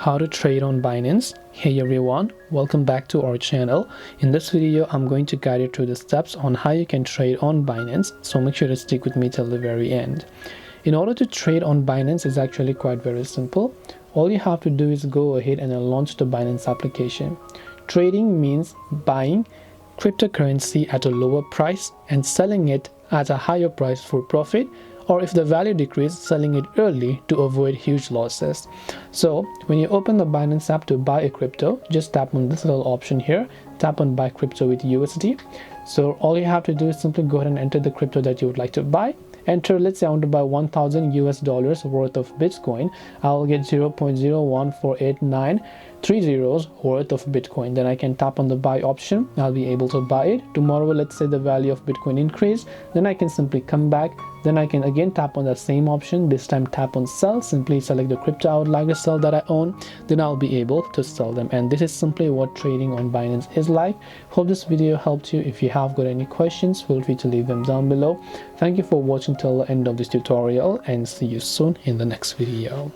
how to trade on Binance. Hey everyone, welcome back to our channel. In this video I'm going to guide you through the steps on how you can trade on Binance, so make sure to stick with me till the very end. In order to trade on Binance is actually quite very simple. All you have to do is go ahead and launch the Binance application. Trading means buying cryptocurrency at a lower price and selling it at a higher price for profit, or if the value decreases, selling it early to avoid huge losses. So when you open the Binance app to buy a crypto, just tap on this little option here, tap on buy crypto with USD. So all you have to do is simply go ahead and enter the crypto that you would like to buy. Enter, let's say I want to buy $1,000 worth of Bitcoin. I'll get 0.0148930 worth of Bitcoin. Then I can tap on the buy option. I'll be able to buy it. Tomorrow, let's say the value of Bitcoin increase, then I can simply come back. Then I can again tap on the same option, this time tap on sell, simply select the crypto I would like to sell that I own, then I'll be able to sell them. And this is simply what trading on Binance is like. Hope this video helped you. If you have got any questions, feel free to leave them down below. Thank you for watching till the end of this tutorial, and see you soon in the next video.